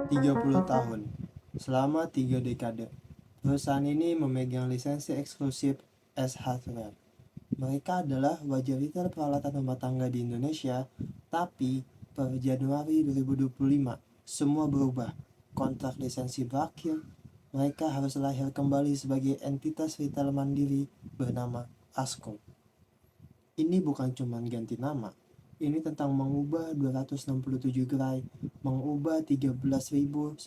30 tahun. Selama 3 dekade, perusahaan ini memegang lisensi eksklusif S Hardware. Mereka adalah wajah retail peralatan rumah tangga di Indonesia, tapi per Januari 2025, semua berubah. Kontrak lisensi berakhir, mereka harus lahir kembali sebagai entitas retail mandiri bernama ASKO. Ini bukan cuma ganti nama, ini tentang mengubah 267 gerai, mengubah 13.976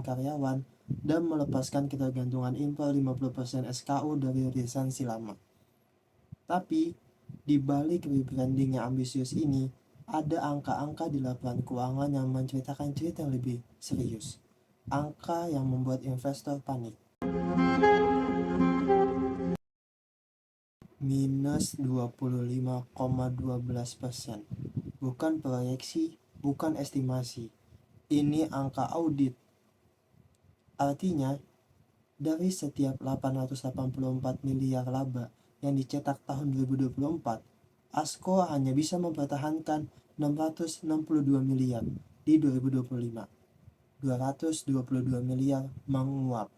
karyawan, dan melepaskan ketergantungan impor 50% SKU dari lisensi lama. Tapi, di balik rebranding yang ambisius ini, ada angka-angka di laporan keuangan yang menceritakan cerita yang lebih serius. Angka yang membuat investor panik. Minus 25,12%. Bukan proyeksi, bukan estimasi. Ini angka audit. Artinya, dari setiap 884 miliar laba yang dicetak tahun 2024, ASKO hanya bisa mempertahankan 662 miliar di 2025. 222 miliar menguap.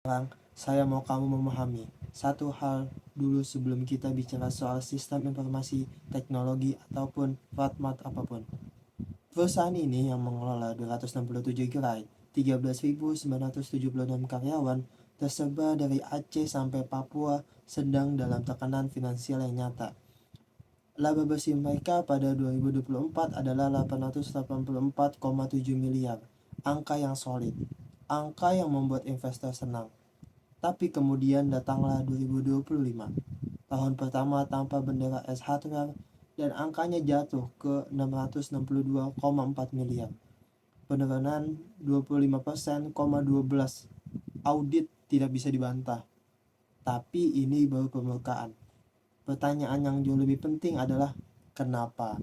Sekarang, saya mau kamu memahami satu hal dulu sebelum kita bicara soal sistem informasi, teknologi, ataupun format apapun. Perusahaan ini yang mengelola 267 gerai, 13.976 karyawan, tersebar dari Aceh sampai Papua, sedang dalam tekanan finansial yang nyata. Laba bersih mereka pada 2024 adalah 884,7 miliar, angka yang solid, angka yang membuat investor senang. Tapi kemudian datanglah 2025, tahun pertama tanpa bendera S Hardware, dan angkanya jatuh ke 662,4 miliar. Penurunan 25%,12. Audit tidak bisa dibantah. Tapi ini baru permukaan. Pertanyaan yang jauh lebih penting adalah kenapa?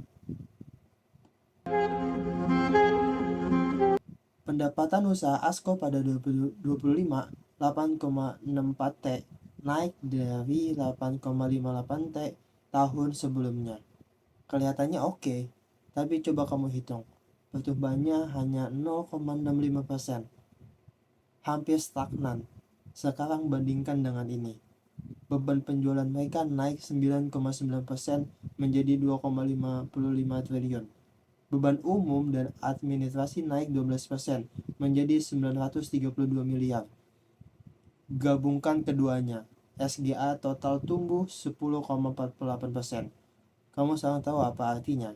Pendapatan usaha ASKO pada 2025 8,64 T, naik dari 8,58 T tahun sebelumnya. Kelihatannya oke, tapi coba kamu hitung. Pertumbuhannya hanya 0,65%. Hampir stagnan. Sekarang bandingkan dengan ini. Beban penjualan mereka naik 9,9% menjadi 2,55 triliun. Beban umum dan administrasi naik 12% menjadi 932 miliar. Gabungkan keduanya, SGA total tumbuh 10,48%. Kamu sekarang tahu apa artinya?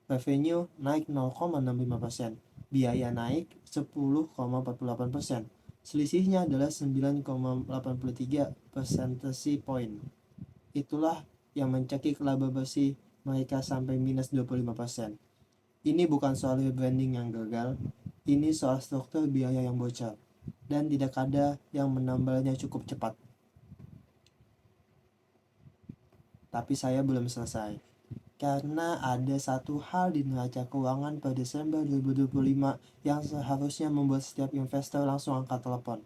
Revenue naik 0,65%, biaya naik 10,48%. Selisihnya adalah 9,83 percentage point. Itulah yang mencekik laba bersih mereka sampai minus 25%. Ini bukan soal rebranding yang gagal, ini soal struktur biaya yang bocor, dan tidak ada yang menambalnya cukup cepat. Tapi saya belum selesai, karena ada satu hal di neraca keuangan pada Desember 2025 yang seharusnya membuat setiap investor langsung angkat telepon.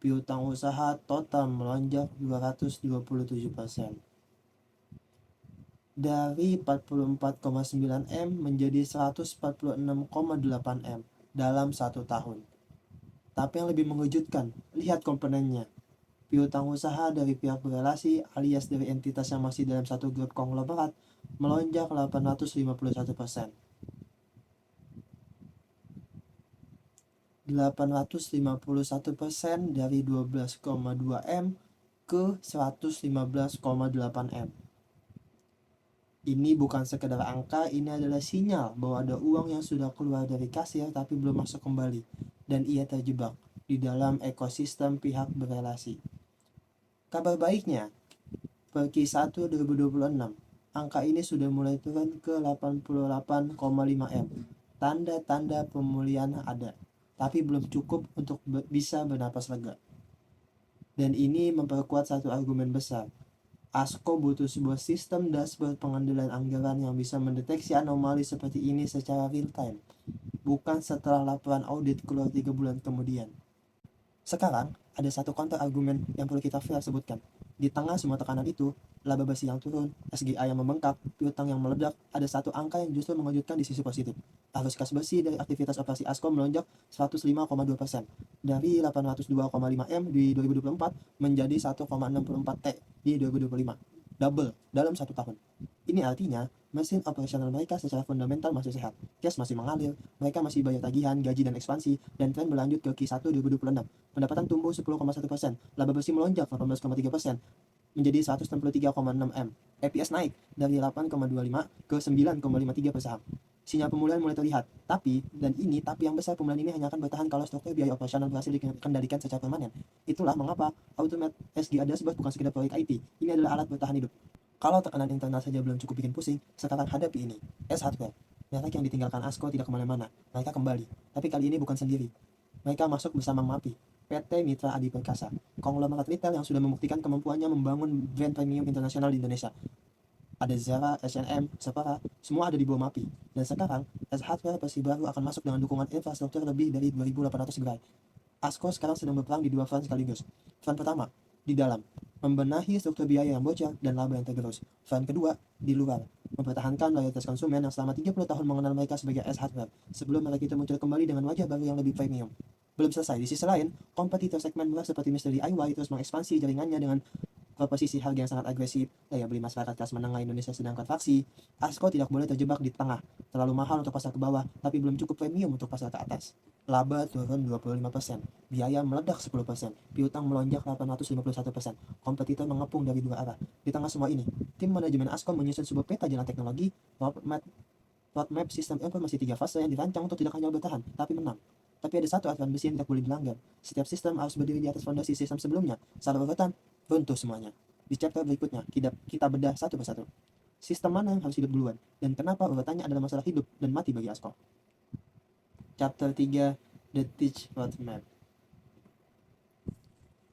Piutang usaha total melonjak 227%. Dari 44,9 M menjadi 146,8 M dalam 1 tahun. Tapi yang lebih mengejutkan, lihat komponennya. Piutang usaha dari pihak berelasi alias dari entitas yang masih dalam satu grup konglomerat melonjak 851%. 851% dari 12,2 M ke 115,8 M. Ini bukan sekedar angka, ini adalah sinyal bahwa ada uang yang sudah keluar dari kasir tapi belum masuk kembali, dan ia terjebak di dalam ekosistem pihak berelasi. Kabar baiknya, per Q1 2026, angka ini sudah mulai turun ke 88,5 M. Tanda-tanda pemulihan ada, tapi belum cukup untuk bisa bernapas lega. Dan ini memperkuat satu argumen besar. ASKO butuh sebuah sistem dashboard pengendalian anggaran yang bisa mendeteksi anomali seperti ini secara real time, bukan setelah laporan audit keluar 3 bulan kemudian. Sekarang, ada satu counter argumen yang perlu kita fair sebutkan. Di tengah semua tekanan itu, laba bersih yang turun, SGA yang membengkak, piutang yang meledak, ada satu angka yang justru mengejutkan di sisi positif. Arus kas bersih dari aktivitas operasi ASKO melonjak 105,2% dari 802,5 M di 2024 menjadi 1,64 T di 2025. Double dalam satu tahun. Ini artinya mesin operasional mereka secara fundamental masih sehat. Cash masih mengalir, mereka masih bayar tagihan, gaji dan ekspansi, dan tren berlanjut ke Q1 2026. Pendapatan tumbuh 10,1%, laba bersih melonjak 18,3% menjadi 163,6 M. EPS naik dari 8,25 ke 9,53 per saham. Sinyal pemulihan mulai terlihat, tapi yang besar pemulihan ini hanya akan bertahan kalau struktur biaya operasional berhasil dikendalikan secara permanen. Itulah mengapa Automate SGA Dashboard bukan sekedar proyek IT, ini adalah alat bertahan hidup. Kalau tekanan internal saja belum cukup bikin pusing, sekarang hadapi ini. S-Hardware. Merek yang ditinggalkan ASKO tidak kemana-mana. Mereka kembali. Tapi kali ini bukan sendiri. Mereka masuk bersama MAPI, PT Mitra Adi Perkasa, konglomerat retail yang sudah membuktikan kemampuannya membangun brand premium internasional di Indonesia. Ada Zara, H&M, Sephora, semua ada di bawah MAPI. Dan sekarang, S-Hardware versi baru akan masuk dengan dukungan infrastruktur lebih dari 2.800 gerai. ASKO sekarang sedang berperang di dua front sekaligus. Front pertama, di dalam, membenahi struktur biaya yang bocor dan laba yang tergerus. Front kedua, di luar, mempertahankan loyalitas konsumen yang selama 30 tahun mengenal mereka sebagai S-Hardware, sebelum mereka itu muncul kembali dengan wajah baru yang lebih premium. Belum selesai, di sisi lain, kompetitor segmen murah seperti Mr. DIY terus mengekspansi jaringannya dengan proposisi harga yang sangat agresif, daya beli masyarakat kelas menengah Indonesia sedang kontraksi. ASKO tidak boleh terjebak di tengah, terlalu mahal untuk pasar ke bawah, tapi belum cukup premium untuk pasar ke atas. Laba turun 25%, biaya meledak 10%, piutang melonjak 851%, kompetitor mengepung dari dua arah. Di tengah semua ini, tim manajemen ASKO menyusun sebuah peta jalan teknologi, roadmap sistem informasi 3 fase yang dirancang untuk tidak hanya bertahan, tapi menang. Tapi ada satu aturan besi yang tidak boleh dilanggar. Setiap sistem harus berdiri di atas fondasi sistem sebelumnya. Salah urutan, runtuh semuanya. Di chapter berikutnya, kita bedah satu persatu. Sistem mana yang harus hidup duluan, dan kenapa urutannya adalah masalah hidup dan mati bagi ASKO. Chapter 3, The Teach Roadmap.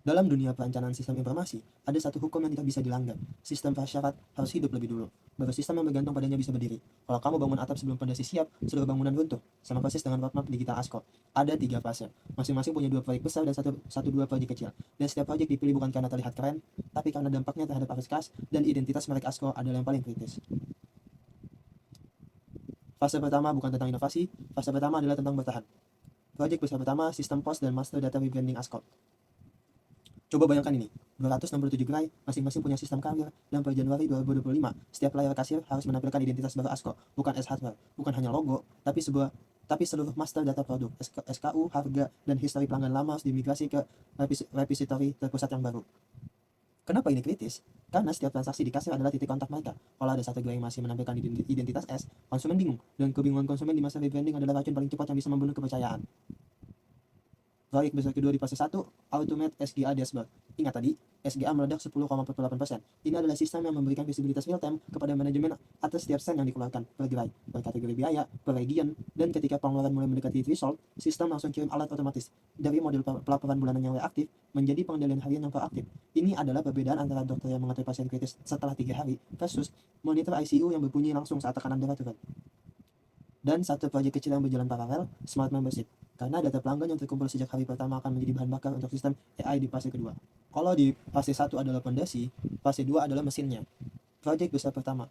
Dalam dunia perencanaan sistem informasi, ada satu hukum yang tidak bisa dilanggar. Sistem prasyarat harus hidup lebih dulu, baru sistem yang bergantung padanya bisa berdiri. Kalau kamu bangun atap sebelum fondasi siap, seluruh bangunan runtuh. Sama persis dengan roadmap digital ASKO. Ada 3 fase, masing-masing punya 2 proyek besar dan dua proyek kecil. Dan setiap proyek dipilih bukan karena terlihat keren, tapi karena dampaknya terhadap arus kas dan identitas merek ASKO adalah yang paling kritis. Fase pertama bukan tentang inovasi, fase pertama adalah tentang bertahan. Proyek besar pertama, sistem pos dan master data rebranding ASKO. Coba bayangkan ini, 267 gerai, masing-masing punya sistem karir, dan per Januari 2025, setiap layar kasir harus menampilkan identitas baru ASKO, bukan S-Hardware, bukan hanya logo, tapi seluruh master data produk, SKU, harga, dan histori pelanggan lama harus dimigrasi ke repository terpusat yang baru. Kenapa ini kritis? Karena setiap transaksi di kasir adalah titik kontak mereka. Kalau ada satu gerai yang masih menampilkan identitas S, konsumen bingung, dan kebingungan konsumen di masa rebranding adalah racun paling cepat yang bisa membunuh kepercayaan. Proyek besar kedua di fase 1, Automate SGA Dashboard. Ingat tadi, SGA meledak 10,48%. Ini adalah sistem yang memberikan visibilitas real time kepada manajemen atas setiap sen yang dikeluarkan per gerai, per kategori biaya, per region, dan ketika pengeluaran mulai mendekati threshold, sistem langsung kirim alert otomatis. Dari model pelaporan bulanan yang reaktif menjadi pengendalian harian yang proaktif. Ini adalah perbedaan antara dokter yang mengatur pasien kritis setelah 3 hari versus monitor ICU yang berbunyi langsung saat tekanan darah turun. Dan satu proyek kecil yang berjalan paralel, Smart Membership. Karena data pelanggan yang terkumpul sejak hari pertama akan menjadi bahan bakar untuk sistem AI di fase kedua. Kalau di fase 1 adalah fondasi, fase 2 adalah mesinnya. Proyek besar pertama,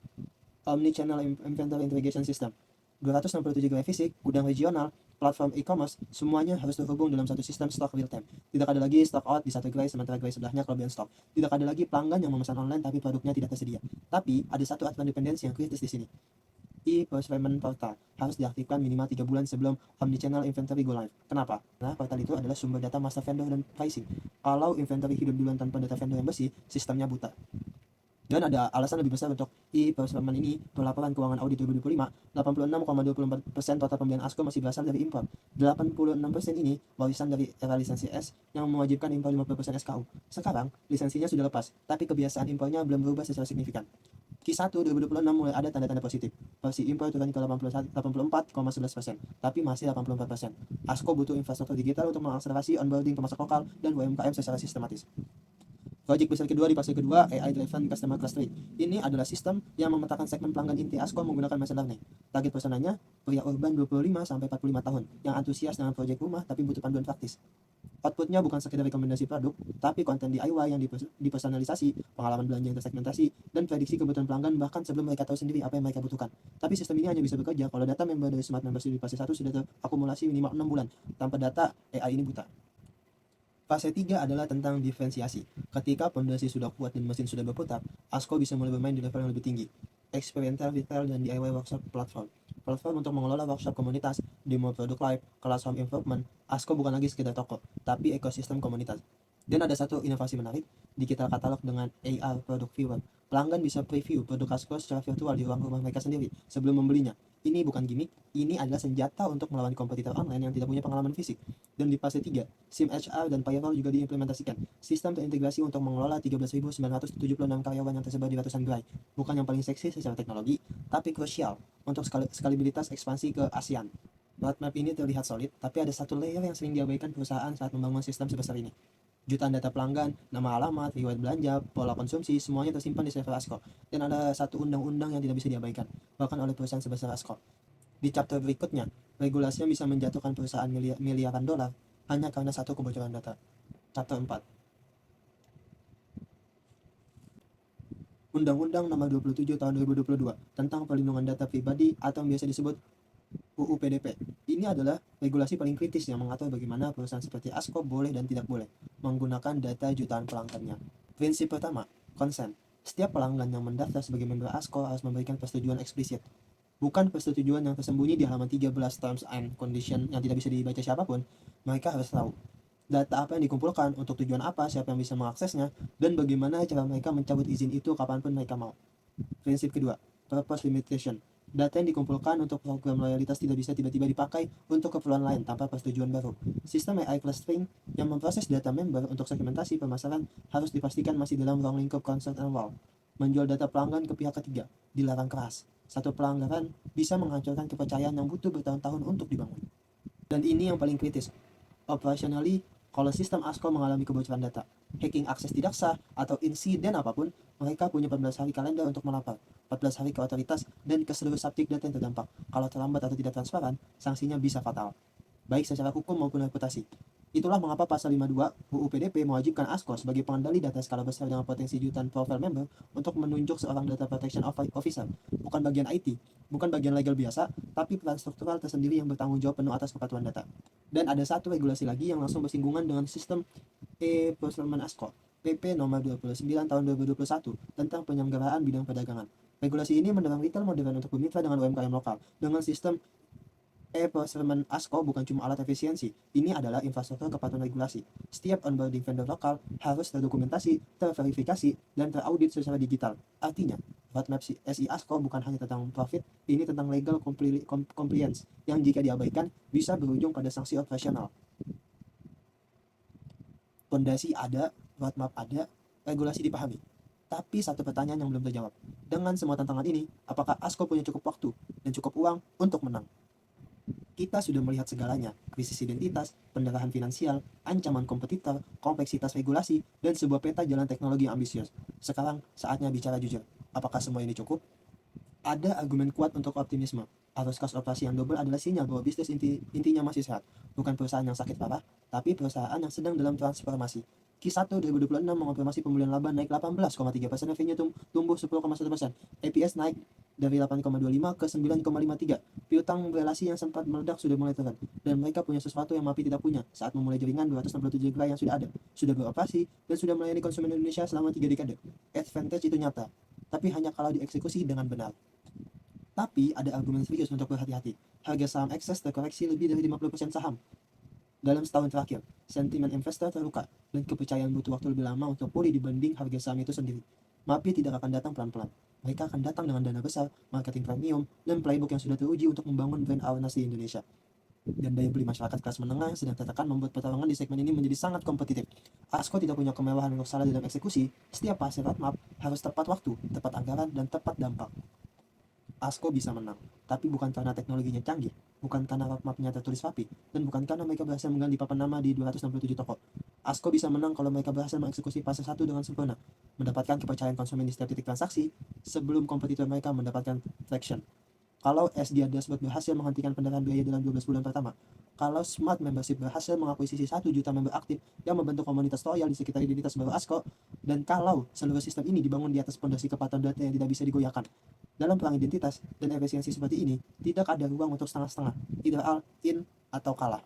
Omnichannel Inventory Integration System. 267 gerai fisik, gudang regional, platform e-commerce, semuanya harus terhubung dalam satu sistem stok real time. Tidak ada lagi stock out di satu gerai sementara gerai sebelahnya kelebihan stok. Tidak ada lagi pelanggan yang memesan online tapi produknya tidak tersedia. Tapi ada satu aturan dependensi yang kritis di sini. E-procurement portal harus diaktifkan minimal 3 bulan sebelum Omnichannel Inventory go live. Kenapa? Karena portal itu adalah sumber data master vendor dan pricing. Kalau inventory hidup duluan tanpa data vendor yang bersih, sistemnya buta. Dan ada alasan lebih besar untuk e-procurement ini. Pelaporan keuangan audit 2025, 86,24% total pembelian ASKO masih berasal dari impor. 86% ini warisan dari era lisensi S yang mewajibkan impor 50% SKU. Sekarang, lisensinya sudah lepas, tapi kebiasaan impornya belum berubah secara signifikan. Q1 2026 mulai ada tanda-tanda positif. Porsi impor turun ke 84,11%, tapi masih 84%. ASKO butuh infrastruktur digital untuk mengakselerasi onboarding pemasok lokal dan UMKM secara sistematis. Proyek besar kedua di fase kedua, AI Driven Customer Clustering. Ini adalah sistem yang memetakan segmen pelanggan inti ASKO menggunakan machine learning. Target personanya, pria urban 25-45 tahun, yang antusias dengan proyek rumah tapi butuh panduan praktis. Outputnya bukan sekedar rekomendasi produk, tapi konten DIY yang dipersonalisasi, pengalaman belanja yang tersegmentasi, dan prediksi kebutuhan pelanggan bahkan sebelum mereka tahu sendiri apa yang mereka butuhkan. Tapi sistem ini hanya bisa bekerja kalau data member dari Smart Membership di fase 1 sudah terakumulasi minimal 6 bulan. Tanpa data, AI ini buta. Fase 3 adalah tentang diferensiasi. Ketika pondasi sudah kuat dan mesin sudah berputar, ASKO bisa mulai bermain di level yang lebih tinggi. Experiential Retail dan DIY Workshop Platform. Platform untuk mengelola workshop komunitas, demo produk live, kelas home improvement. ASKO bukan lagi sekedar toko, tapi ekosistem komunitas. Dan ada satu inovasi menarik, digital katalog dengan AR Product Viewer. Pelanggan bisa preview produk ASKO secara virtual di ruang rumah mereka sendiri sebelum membelinya. Ini bukan gimmick, ini adalah senjata untuk melawan kompetitor online yang tidak punya pengalaman fisik. Dan di fase 3, SIM HR dan payroll juga diimplementasikan. Sistem terintegrasi untuk mengelola 13.976 karyawan yang tersebar di ratusan gerai. Bukan yang paling seksi secara teknologi, tapi krusial untuk skalibilitas ekspansi ke ASEAN. Roadmap ini terlihat solid, tapi ada satu layer yang sering diabaikan perusahaan saat membangun sistem sebesar ini. Jutaan data pelanggan, nama alamat, riwayat belanja, pola konsumsi, semuanya tersimpan di server ASKO. Dan ada satu undang-undang yang tidak bisa diabaikan, bahkan oleh perusahaan sebesar ASKO. Di chapter berikutnya, regulasinya bisa menjatuhkan perusahaan miliaran dolar hanya karena satu kebocoran data. Chapter 4. Undang-Undang Nomor 27 Tahun 2022 tentang Perlindungan Data Pribadi atau yang biasa disebut UU PDP. Ini adalah regulasi paling kritis yang mengatur bagaimana perusahaan seperti ASKO boleh dan tidak boleh menggunakan data jutaan pelanggannya. Prinsip pertama, consent. Setiap pelanggan yang mendaftar sebagai member ASKO harus memberikan persetujuan eksplisit. Bukan persetujuan yang tersembunyi di halaman 13 Terms and Condition yang tidak bisa dibaca siapapun. Mereka harus tahu data apa yang dikumpulkan, untuk tujuan apa, siapa yang bisa mengaksesnya, dan bagaimana cara mereka mencabut izin itu kapanpun mereka mau. Prinsip kedua, purpose limitation. Data yang dikumpulkan untuk program loyalitas tidak bisa tiba-tiba dipakai untuk keperluan lain tanpa persetujuan baru. Sistem AI clustering yang memproses data member untuk segmentasi pemasaran harus dipastikan masih dalam ruang lingkup consent and wow. Menjual data pelanggan ke pihak ketiga dilarang keras. Satu pelanggaran bisa menghancurkan kepercayaan yang butuh bertahun-tahun untuk dibangun. Dan ini yang paling kritis. Operationally, kalau sistem ASKO mengalami kebocoran data, hacking akses tidak sah, atau insiden apapun, mereka punya 14 hari kalender untuk melapor, 14 hari ke otoritas, dan ke seluruh subjek data yang terdampak. Kalau terlambat atau tidak transparan, sanksinya bisa fatal, baik secara hukum maupun reputasi. Itulah mengapa pasal 52 UU PDP mewajibkan ASKO sebagai pengendali data skala besar dengan potensi jutaan profile member untuk menunjuk seorang data protection officer, bukan bagian IT, bukan bagian legal biasa, tapi peran struktural tersendiri yang bertanggung jawab penuh atas kepatuhan data. Dan ada satu regulasi lagi yang langsung bersinggungan dengan sistem e-procurement ASKO, PP nomor 29 tahun 2021 tentang penyelenggaraan bidang perdagangan. Regulasi ini mendorong retail modern untuk bermitra dengan UMKM lokal dengan sistem e-procurement ASKO bukan cuma alat efisiensi, ini adalah infrastruktur kepatuhan regulasi. Setiap onboarding vendor lokal harus terdokumentasi, terverifikasi, dan teraudit secara digital. Artinya, roadmap SI ASKO bukan hanya tentang profit, ini tentang legal compliance yang jika diabaikan bisa berujung pada sanksi operasional. Pondasi ada, roadmap ada, regulasi dipahami. Tapi satu pertanyaan yang belum terjawab. Dengan semua tantangan ini, apakah ASKO punya cukup waktu dan cukup uang untuk menang? Kita sudah melihat segalanya, krisis identitas, pendarahan finansial, ancaman kompetitor, kompleksitas regulasi, dan sebuah peta jalan teknologi yang ambisius. Sekarang saatnya bicara jujur. Apakah semua ini cukup? Ada argumen kuat untuk optimisme. Arus kas operasi yang double adalah sinyal bahwa bisnis intinya masih sehat. Bukan perusahaan yang sakit parah, tapi perusahaan yang sedang dalam transformasi. Q1 2026 mengonfirmasi pemulihan laba naik 18,3%, revenue tumbuh 10,1%, EPS naik dari 8,25 ke 9,53. Piutang relasi yang sempat meledak sudah mulai turun, dan mereka punya sesuatu yang MAPI tidak punya saat memulai jaringan 267 gerai yang sudah ada, sudah beroperasi, dan sudah melayani konsumen Indonesia selama 3 dekade. Advantage itu nyata, tapi hanya kalau dieksekusi dengan benar. Tapi ada argumen serius untuk berhati-hati. Harga saham Access terkoreksi lebih dari 50% saham dalam setahun terakhir. Sentimen investor terluka, dan kepercayaan butuh waktu lebih lama untuk pulih dibanding harga saham itu sendiri. MAPI tidak akan datang pelan-pelan. Mereka akan datang dengan dana besar, marketing premium, dan playbook yang sudah teruji untuk membangun brand awareness di Indonesia. Dan daya beli masyarakat kelas menengah yang sedang tertekan membuat pertarungan di segmen ini menjadi sangat kompetitif. ASKO tidak punya kemewahan untuk salah dalam eksekusi. Setiap fase roadmap harus tepat waktu, tepat anggaran, dan tepat dampak. ASKO bisa menang, tapi bukan karena teknologinya canggih, bukan karena roadmapnya tertulis rapi, dan bukan karena mereka berhasil mengganti papan nama di 267 toko. ASKO bisa menang kalau mereka berhasil mengeksekusi fase 1 dengan sempurna, mendapatkan kepercayaan konsumen di setiap titik transaksi sebelum kompetitor mereka mendapatkan traction. Kalau SDA Dashboard berhasil menghentikan pendarahan biaya dalam 12 bulan pertama, kalau Smart Membership berhasil mengakuisisi 1 juta member aktif yang membentuk komunitas loyal di sekitar identitas baru ASKO, dan kalau seluruh sistem ini dibangun di atas fondasi kepatuhan data yang tidak bisa digoyahkan. Dalam perang identitas dan efisiensi seperti ini, tidak ada ruang untuk setengah-setengah, either all in atau kalah.